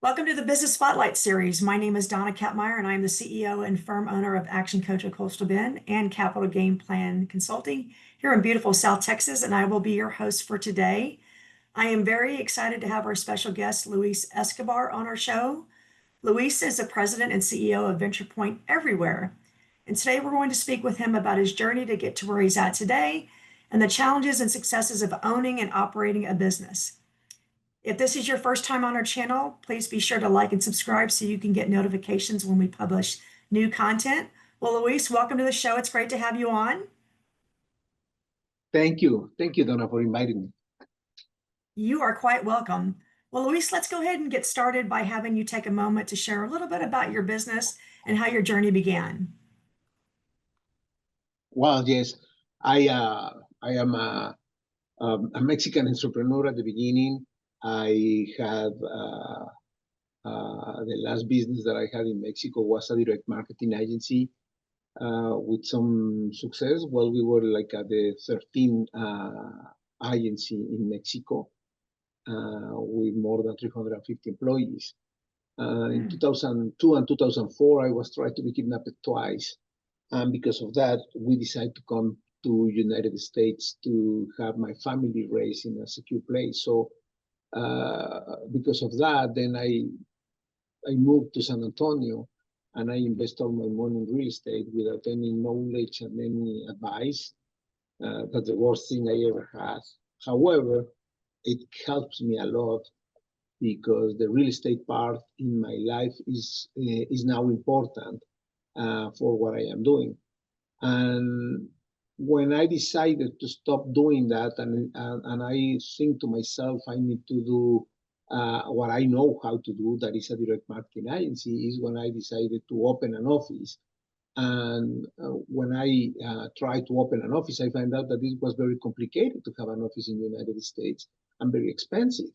Welcome to the Business Spotlight series. My name is Dona Kappmeyer, and I'm the CEO and firm owner of ActionCOACH of Coastal Bend and Capital Game Plan Consulting here in beautiful South Texas, and I will be your host for today. I am very excited to have our special guest, Luis Escobar, on our show. Luis is the president and CEO of VenturePoint Everywhere, and today we're going to speak with him about his journey to get to where he's at today and the challenges and successes of owning and operating a business. If this is your first time on our channel, please be sure to like and subscribe so you can get notifications when we publish new content. Well, Luis, welcome to the show. It's great to have you on. Thank you. Thank you, Donna, for inviting me. You are quite welcome. Well, Luis, let's go ahead and get started by having you take a moment to share a little bit about your business and how your journey began. Well, yes, I am a Mexican entrepreneur at the beginning. I had the last business that I had in Mexico was a direct marketing agency with some success. Well, we were like the 13th agency in Mexico with more than 350 employees. In 2002 and 2004, I was tried to be kidnapped twice. And because of that, we decided to come to United States to have my family raised in a secure place. So because of that, then I moved to San Antonio and I invest all my money in real estate without any knowledge and any advice. That's the worst thing I ever had. However, it helps me a lot because the real estate part in my life is now important for what I am doing. And when I decided to stop doing that, and I think to myself, I need to do what I know how to do, that is a direct marketing agency, is when I decided to open an office. And when I tried to open an office, I found out that it was very complicated to have an office in the United States and very expensive.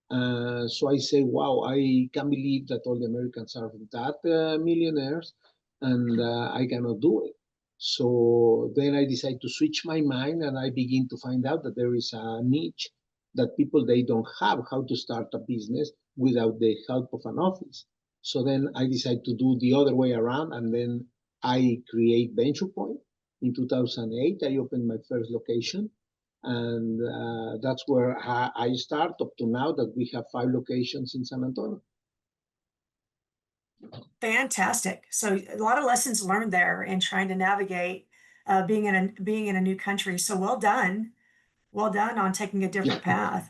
So I say, wow, I can't believe that all the Americans are that millionaires, and I cannot do it. So then I decided to switch my mind, and I begin to find out that there is a niche that people, they don't have how to start a business without the help of an office. So then I decided to do the other way around, and then I create VenturePoint. In 2008, I opened my first location, and that's where I start up to now that we have 5 locations in San Antonio. Fantastic. So a lot of lessons learned there in trying to navigate being in a new country. So well done on taking a different path.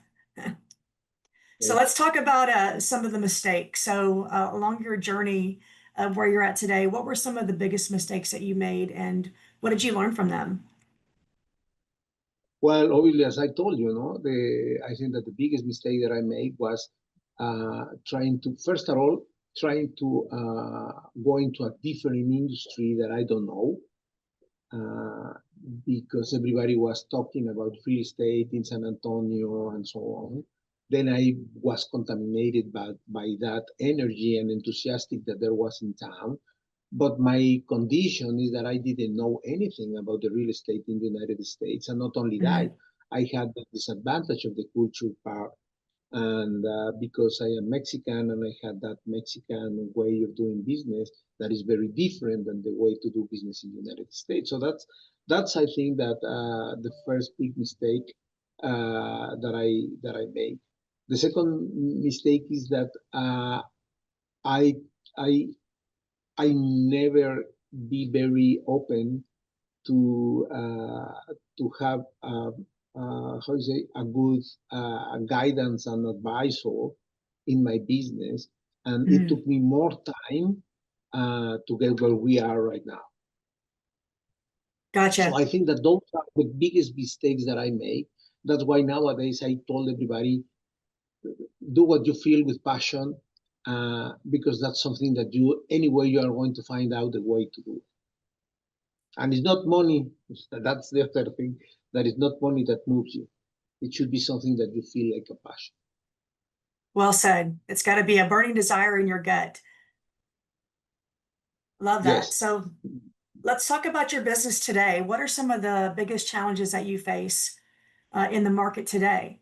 So let's talk about some of the mistakes. So along your journey of where you're at today, what were some of the biggest mistakes that you made, and what did you learn from them? Well, obviously, as I told you, I think that the biggest mistake that I made was trying to go into a different industry that I don't know, because everybody was talking about real estate in San Antonio and so on. Then I was contaminated by that energy and enthusiastic that there was in town. But my condition is that I didn't know anything about the real estate in the United States. And not only that, I had the disadvantage of the culture part. And because I am Mexican and I had that Mexican way of doing business that is very different than the way to do business in the United States. So that's I think that the first big mistake that I made. The second mistake is that I never be very open to have how you say, a good guidance and advisor in my business, and it took me more time to get where we are right now. Gotcha. So I think that those are the biggest mistakes that I make. That's why nowadays I told everybody, do what you feel with passion, because that's something that anyway you are going to find out the way to do it. And it's not money. That's the other thing. That is not money that moves you. It should be something that you feel like a passion. Well said. It's got to be a burning desire in your gut. Love that. Yes. So let's talk about your business today. What are some of the biggest challenges that you face in the market today?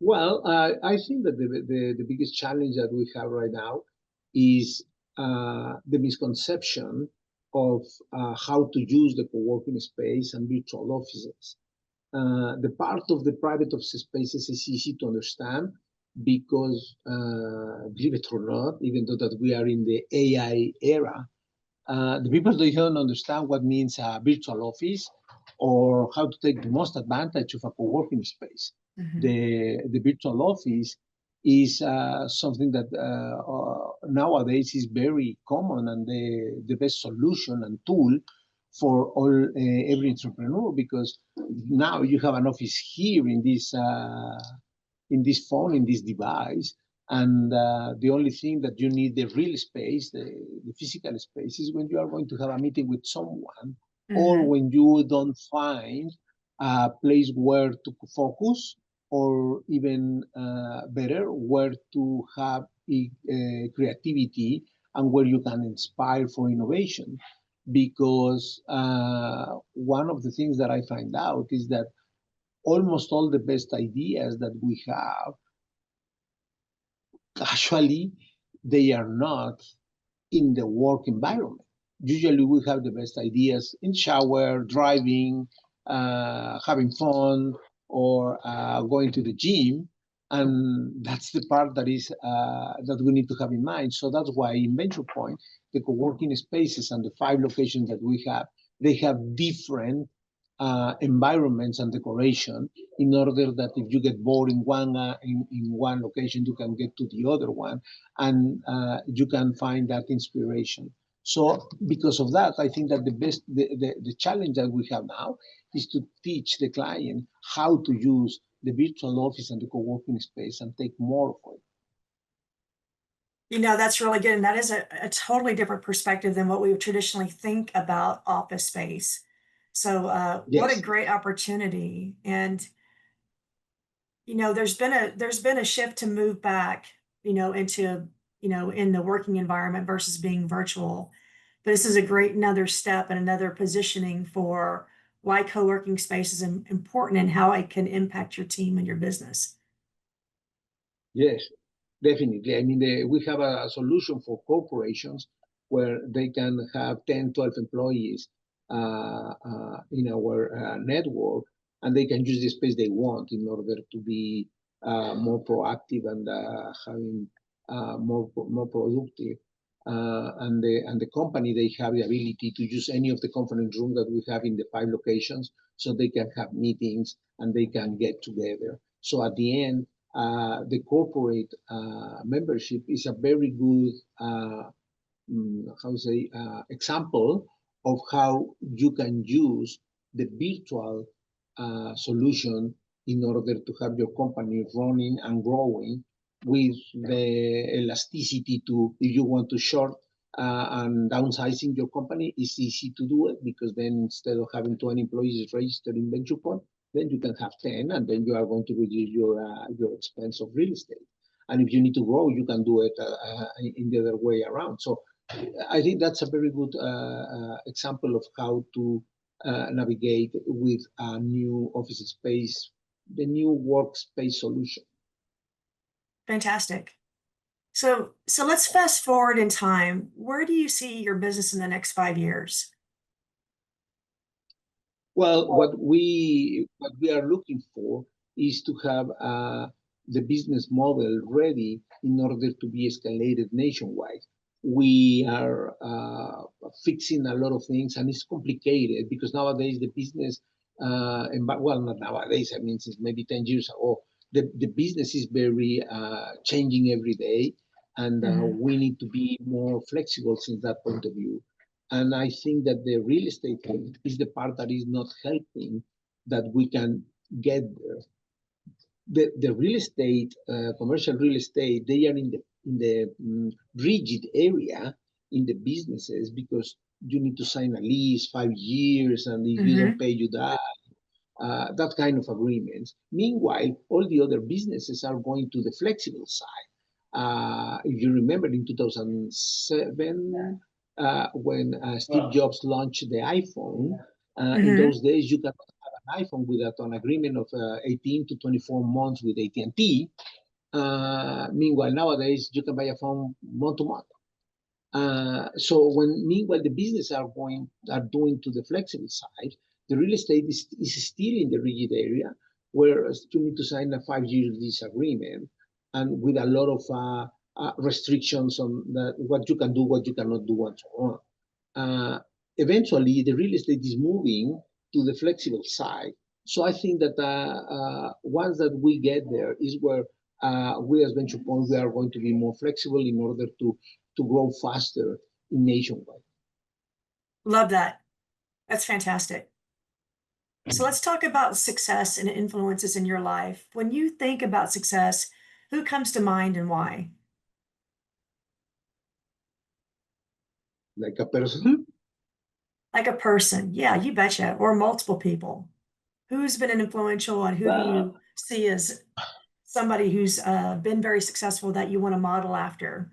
Well, I think that the biggest challenge that we have right now is the misconception of how to use the co-working space and virtual offices. The part of the private office spaces is easy to understand because, believe it or not, even though that we are in the AI era, the people they don't understand what means a virtual office or how to take the most advantage of a co-working space. Mm-hmm. The virtual office is something that nowadays is very common and the best solution and tool for all every entrepreneur, because now you have an office here in this phone, in this device, and the only thing that you need the real space, the physical space, is when you are going to have a meeting with someone, or when you don't find a place where to focus, or even better, where to have creativity and where you can inspire for innovation. Because one of the things that I find out is that almost all the best ideas that we have, actually, they are not in the work environment. Usually we have the best ideas in shower, driving, having fun, or going to the gym. And that's the part that is that we need to have in mind. So that's why in VenturePoint, the co-working spaces and the 5 locations that we have, they have different environments and decoration, in order that if you get bored in one location, you can get to the other one, and you can find that inspiration. So because of that, I think that the challenge that we have now is to teach the client how to use the virtual office and the co-working space and take more of it. You know, that's really good. And that is a totally different perspective than what we would traditionally think about office space. So what a Yes. great opportunity. And you know, there's been a shift to move back, into, in the working environment versus being virtual. But this is a great another step and another positioning for why co-working space is important and how it can impact your team and your business. Yes, definitely. I mean, we have a solution for corporations where they can have 10, 12 employees in our network, and they can use the space they want in order to be more proactive and having more productive. And the company, they have the ability to use any of the conference room that we have in the 5 locations, so they can have meetings and they can get together. So at the end, the corporate membership is a very good example of how you can use the virtual solution in order to have your company running and growing with the elasticity to, if you want to short and downsizing your company, it's easy to do it, because then instead of having 20 employees registered in VenturePoint, then you can have 10, and then you are going to reduce your expense of real estate. And if you need to grow, you can do it in the other way around. So I think that's a very good example of how to navigate with a new office space, the new workspace solution. Fantastic. So let's fast forward in time. Where do you see your business in the next 5 years? Well, what we are looking for is to have the business model ready in order to be escalated nationwide. We are fixing a lot of things, and it's complicated because nowadays the business, well, not nowadays, I mean, since maybe 10 years ago, the business is very changing every day, and we need to be more flexible since that point of view. And I think that the real estate is the part that is not helping that we can get there. The real estate, commercial real estate, they are in the rigid area in the businesses, because you need to sign a lease 5 years, and if you don't pay, you die. That kind of agreements. Meanwhile, all the other businesses are going to the flexible side. If you remember in 2007, when Steve Jobs launched the iPhone, in those days you cannot have a an iPhone without an agreement of 18 to 24 months with AT&T. Meanwhile, nowadays you can buy a phone month to month. So meanwhile the business are doing to the flexible side, the real estate is still in the rigid area, where you need to sign a 5-year lease agreement, and with a lot of restrictions on what you can do, what you cannot do, and so on. Eventually, the real estate is moving to the flexible side. So I think that once that we get there is where we as VenturePoint, we are going to be more flexible in order to grow faster nationwide. Love that. That's fantastic. So let's talk about success and influences in your life. When you think about success, who comes to mind and why? Like a person? Like a person. Yeah, you betcha. Or multiple people. Who's been influential and who do you see as somebody who's been very successful that you want to model after?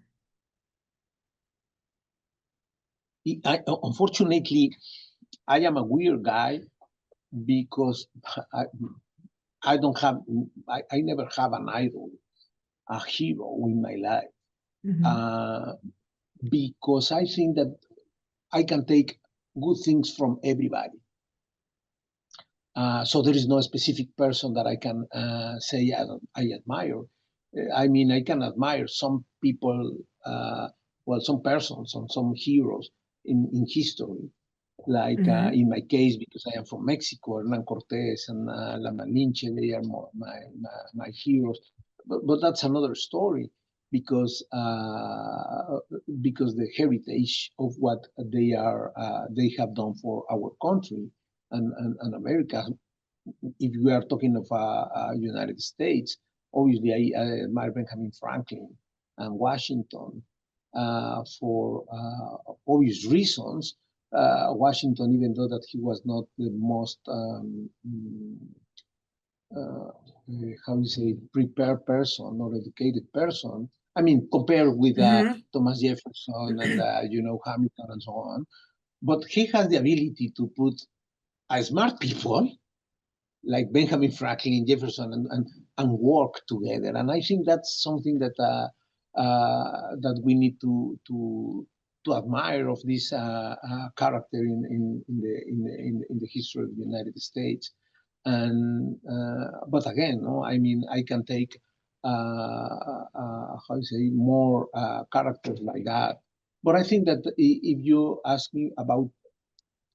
Unfortunately, I am a weird guy because I don't have, I never have an idol, a hero in my life. Mm-hmm. Because I think that I can take good things from everybody. So there is no specific person that I can say I admire. I mean, I can admire some people, some persons, some heroes in history. Like Mm-hmm. in my case, because I am from Mexico, Hernan Cortés and La Malinche, they are my heroes. But that's another story, because the heritage of what they have done for our country and America. If we are talking of United States, obviously I admire Benjamin Franklin and Washington for obvious reasons. Washington, even though that he was not the most how you say, prepared person or educated person. I mean, compared with Mm-hmm. Thomas Jefferson and Hamilton and so on. But he has the ability to put smart people like Benjamin Franklin, Jefferson, and work together. And I think that's something that that we need to admire of this character in the history of the United States. And but again, no, I mean, I can take how you say, more characters like that. But I think that if you ask me about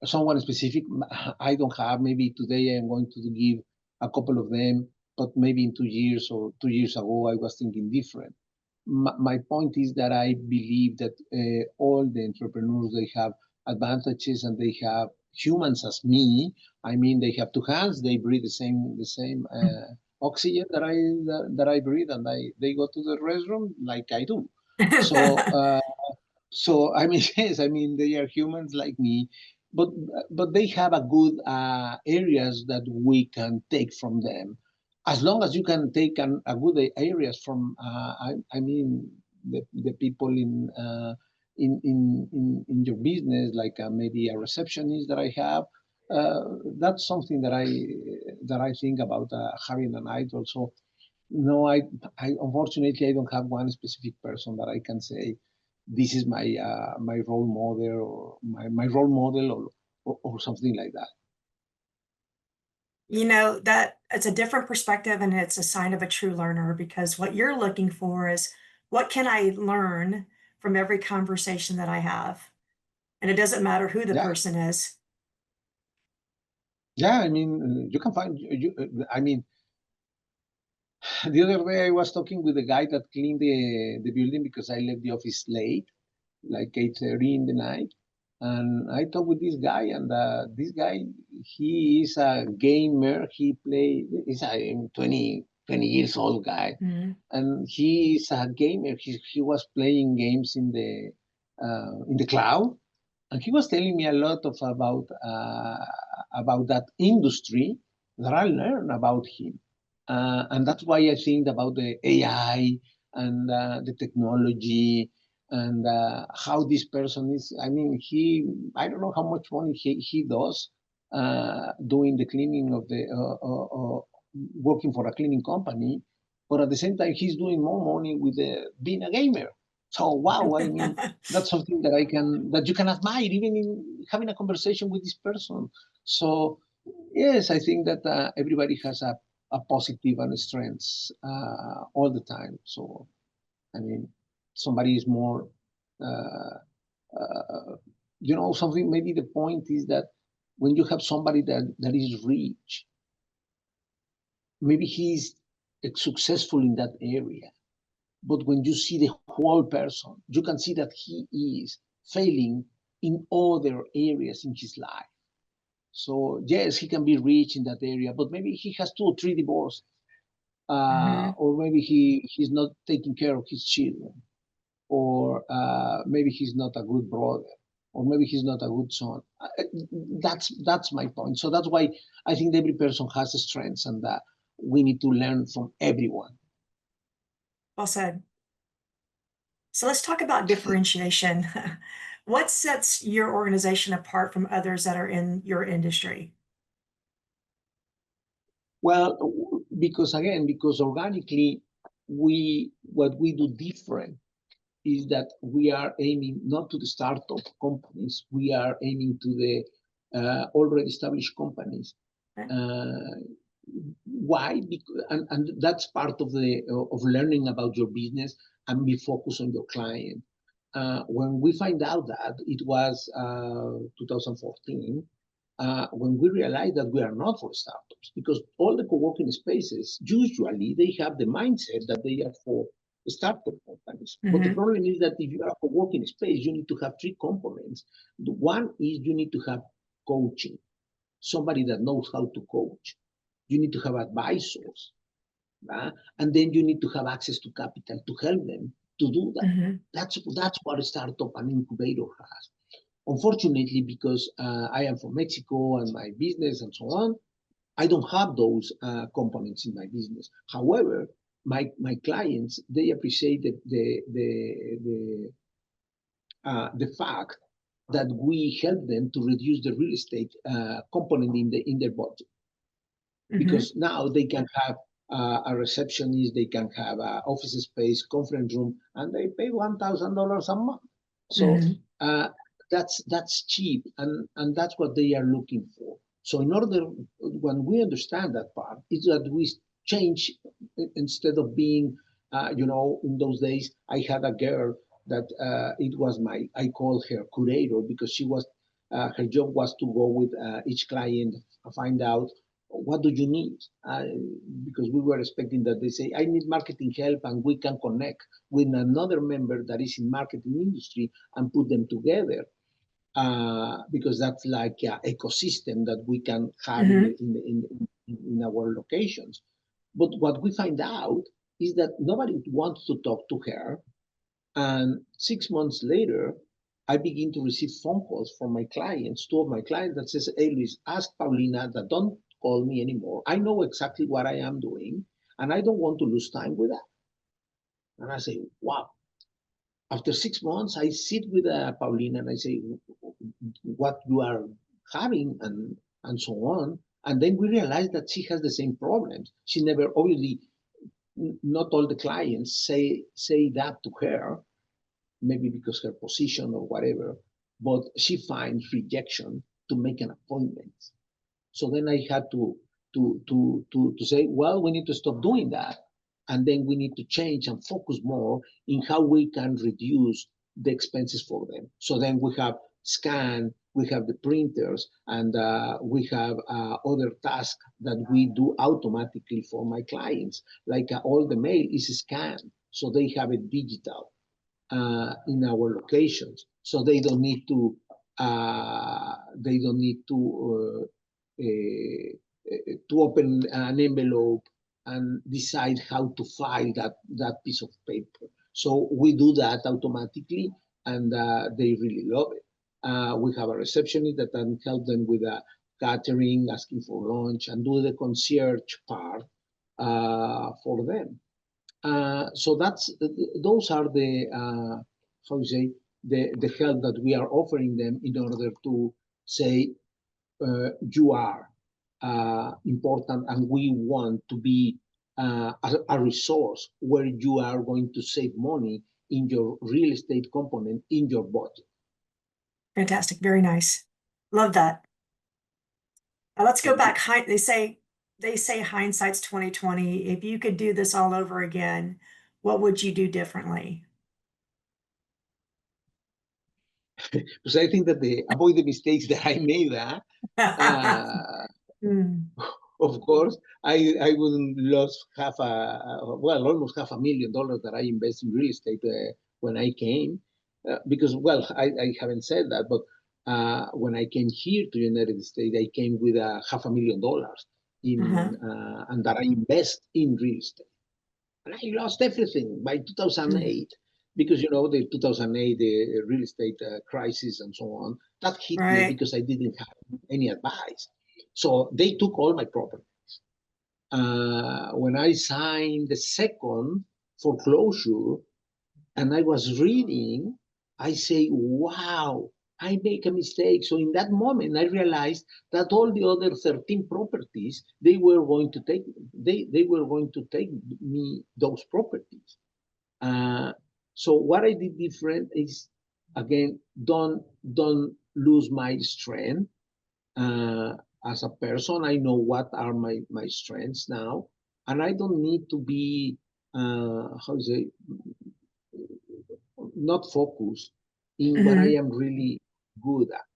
someone specific, I don't have. Maybe today I'm going to give a couple of them, but maybe in 2 years or 2 years ago, I was thinking different. My point is that I believe that all the entrepreneurs, they have advantages, and they have humans as me. I mean, they have two hands, they breathe the same oxygen that I breathe, and they go to the restroom like I do. So I mean, yes, I mean, they are humans like me, but they have a good areas that we can take from them. As long as you can take a good areas from, I mean, the people in your business, like maybe a receptionist that I have. That's something that I think about having an idol. So no, I unfortunately I don't have one specific person that I can say this is my role model, or my role model, or something like that. You know, that it's a different perspective and it's a sign of a true learner, because what you're looking for is what can I learn from every conversation that I have? And it doesn't matter who the Yeah, person is. yeah. I mean, you can find you. I mean, the other day I was talking with the guy that cleaned the building because I left the office late, like 8:30 in the night. And I talked with this guy, and this guy, he is a gamer. He's a 20 years old guy, Mhm. and he is a gamer. He was playing games in the cloud, and he was telling me a lot about that industry that I learned about him, and that's why I think about the AI and the technology, and how this person is. I mean, I don't know how much money he does, doing the cleaning of the working for a cleaning company, but at the same time he's doing more money with being a gamer. So wow, I mean, that's something that you can admire even in having a conversation with this person. So yes, I think that everybody has a positive and strengths all the time. So I mean, somebody is more, something. Maybe the point is that when you have somebody that is rich, maybe he's successful in that area. But when you see the whole person, you can see that he is failing in other areas in his life. So yes, he can be rich in that area, but maybe he has 2 or 3 divorces, or maybe he's not taking care of his children, or maybe he's not a good brother, or maybe he's not a good son. That's my point. So that's why I think every person has strengths, and that we need to learn from everyone. Well said. So let's talk about differentiation. What sets your organization apart from others that are in your industry? Well, because organically, what we do different is that we are aiming not to the startup companies, we are aiming to the already established companies. Okay. Why? Because, and that's part of learning about your business and be focused on your client. When we find out that it was 2014, when we realized that we are not for startups, because all the co-working spaces, usually they have the mindset that they are for startup companies. But the problem is that if you are a co-working space, you need to have 3 components. The one is you need to have coaching, somebody that knows how to coach. You need to have advisors, and then you need to have access to capital to help them to do that. That's what a startup and incubator has. Unfortunately, because I am from Mexico and my business and so on, I don't have those components in my business. However, my clients, they appreciate the fact that we help them to reduce the real estate component in their budget, because now they can have a receptionist, they can have an office space, conference room, and they pay $1,000 a month. So that's cheap, and that's what they are looking for. So when we understand that part, is that we change. Instead of being, in those days, I had a girl that it was I call her curator, because she was, her job was to go with each client, find out what do you need, because we were expecting that they say, I need marketing help, and we can connect with another member that is in marketing industry and put them together, because that's like an ecosystem that we can have in our locations. But what we find out is that nobody wants to talk to her, and 6 months later, I begin to receive phone calls from my clients, 2 of my clients, that says, hey, Luis, ask Paulina that don't call me anymore. I know exactly what I am doing, and I don't want to lose time with that. And I say, wow. After 6 months, I sit with Paulina and I say, what you are having, and so on. And then we realize that she has the same problems. She never, obviously, not all the clients say that to her, maybe because her position or whatever, but she finds rejection to make an appointment. So then I had to say, well, we need to stop doing that, and then we need to change and focus more in how we can reduce the expenses for them. So then we have scan, we have the printers, and we have other tasks that we do automatically for my clients, like all the mail is scanned, so they have it digital in our locations, so they don't need to open an envelope and decide how to file that piece of paper. So we do that automatically, and they really love it. We have a receptionist that can help them with catering, asking for lunch, and do the concierge part for them. So those are the how you say, the help that we are offering them in order to say, you are important, and we want to be a resource where you are going to save money in your real estate component in your budget. Fantastic. Very nice. Love that. Let's go back. They say hindsight's 2020. If you could do this all over again, what would you do differently? Because I think that avoid the mistakes that I made. Of course, I wouldn't lose almost $500,000 that I invest in real estate when I came, because I haven't said that, but when I came here to United States, I came with $500,000 and that I invest in real estate, and I lost everything by 2008. Because the 2008 the real estate crisis and so on, that hit me because I didn't have any advice. So they took all my properties. When I signed the second foreclosure and I was reading, I say, wow, I make a mistake. So in that moment, I realized that all the other 13 properties, they were going to take me those properties. So what I did different is, again, don't lose my strength. As a person, I know what are my strengths now, and I don't need to be not focused in what I am really good at.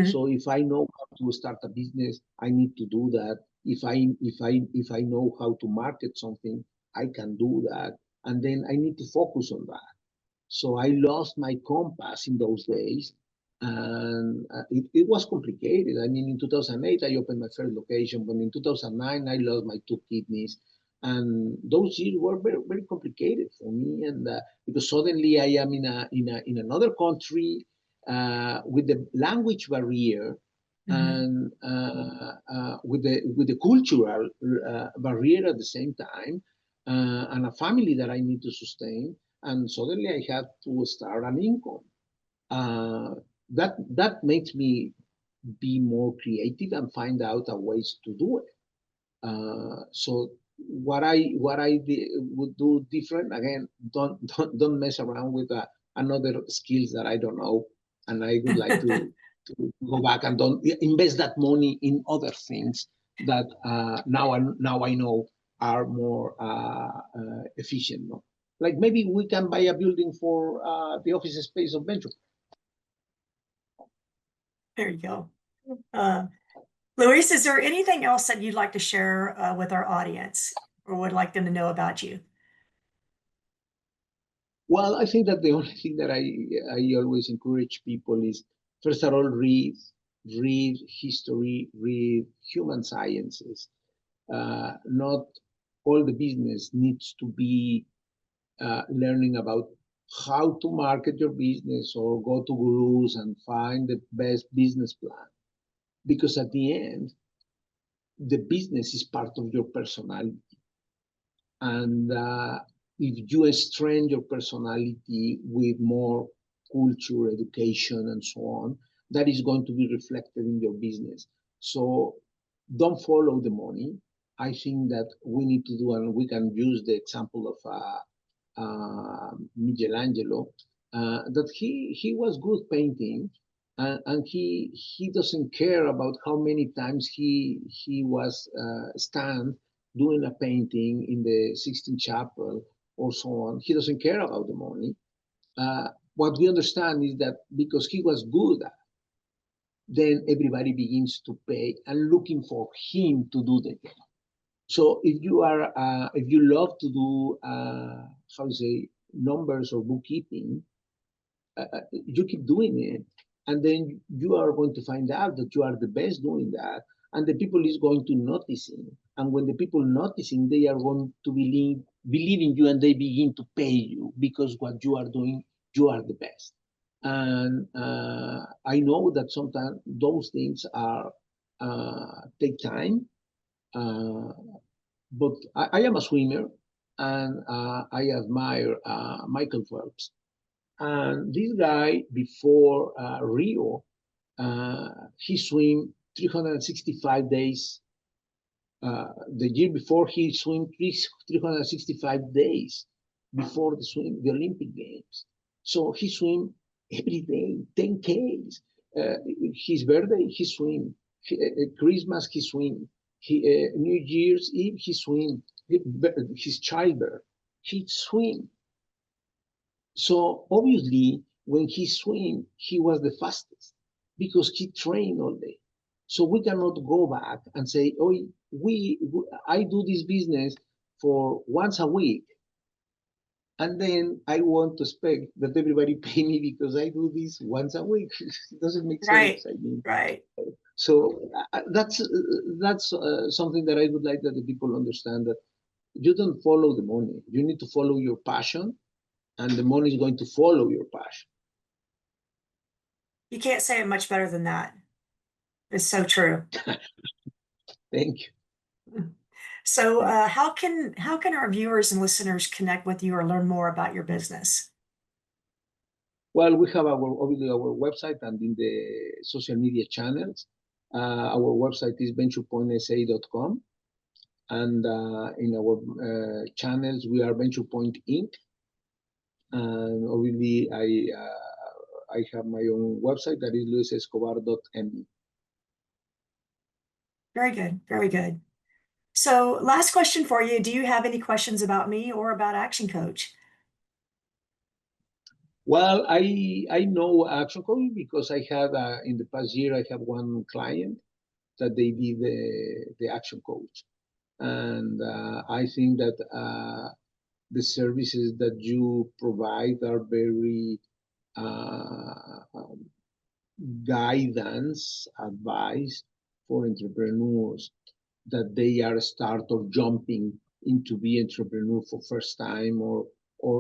So if I know how to start a business, I need to do that. If I know how to market something, I can do that, and then I need to focus on that. So I lost my compass in those days, and it was complicated. I mean, in 2008, I opened my first location, but in 2009, I lost my 2 kidneys. And those years were very, very complicated for me. And because suddenly I am in another country with the language barrier and with the cultural barrier at the same time, and a family that I need to sustain. And suddenly I had to start an income. That makes me be more creative and find out ways to do it. So what I would do different, again, don't mess around with another skills that I don't know, and I would like to go back and don't invest that money in other things that now I know are more efficient. No? Like maybe we can buy a building for the office space of Venture. There you go. Luis, is there anything else that you'd like to share with our audience or would like them to know about you? Well, I think that the only thing that I always encourage people is, first of all, read history, read human sciences. Not all the business needs to be learning about how to market your business or go to gurus and find the best business plan. Because at the end, the business is part of your personality. And if you strengthen your personality with more culture, education, and so on, that is going to be reflected in your business. So don't follow the money. I think that we need to do, and we can use the example of Michelangelo, that he was good painting, and he doesn't care about how many times he was stand doing a painting in the Sistine Chapel or so on. He doesn't care about the money. What we understand is that because he was good at, then everybody begins to pay and looking for him to do the job. So if you love to do numbers or bookkeeping, you keep doing it, and then you are going to find out that you are the best doing that, and the people is going to noticing. And when the people noticing, they are going to believe in you, and they begin to pay you because what you are doing, you are the best. And I know that sometimes those things are take time. But I am a swimmer, and I admire Michael Phelps. And this guy, before Rio, he swam 365 days. The year before, he swam 365 days before the Olympic Games. So he swam every day, 10Ks. His birthday, he swim. Christmas, he swim. New Year's Eve, he swim. His childbirth, he swim. So obviously, when he swam, he was the fastest because he trained all day. So we cannot go back and say, "Oh, I do this business for once a week, and then I want to expect that everybody pay me because I do this once a week." It doesn't make Right, sense. I mean, right. so that's something that I would like that the people understand, that you don't follow the money. You need to follow your passion, and the money is going to follow your passion. You can't say it much better than that. It's so true. Thank you. So, how can our viewers and listeners connect with you or learn more about your business? Well, we have obviously our website and in the social media channels. Our website is venturepointsa.com, and in our channels we are VenturePoint Inc. And obviously I have my own website that is luisescobar.me. Very good, very good. So, last question for you. Do you have any questions about me or about Action Coach? Well, I know ActionCOACH because I had in the past year I have one client that they did the ActionCOACH, and I think that the services that you provide are very guidance, advice for entrepreneurs that they are start or jumping into be entrepreneur for first time, or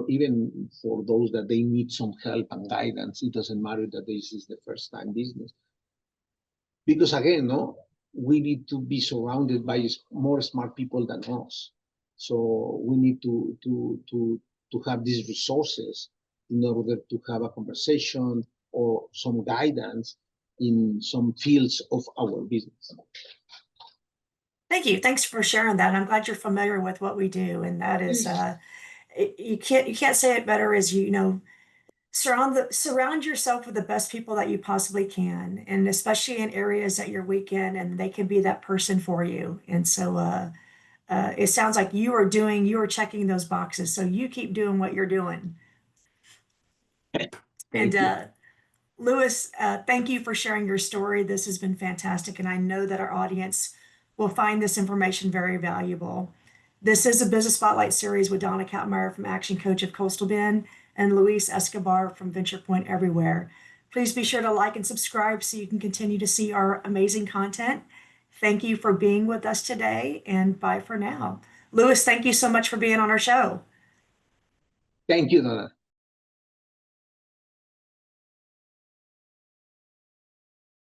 even for those that they need some help and guidance. It doesn't matter that this is the first time business, because again, no, we need to be surrounded by more smart people than us. So we need to have these resources in order to have a conversation or some guidance in some fields of our business. Thank you. Thanks for sharing that. I'm glad you're familiar with what we do, and that is, you can't say it better as surround yourself with the best people that you possibly can, and especially in areas that you're weak in, and they can be that person for you. And so, it sounds like you are checking those boxes. So you keep doing what you're doing. And Thank you. Louis, thank you for sharing your story. This has been fantastic, and I know that our audience will find this information very valuable. This is a Business Spotlight series with Donna Kappmeyer from Action Coach of Coastal Bend and Luis Escobar from VenturePoint Everywhere. Please be sure to like and subscribe so you can continue to see our amazing content. Thank you for being with us today, and bye for now. Louis, thank you so much for being on our show. Thank you, Donna.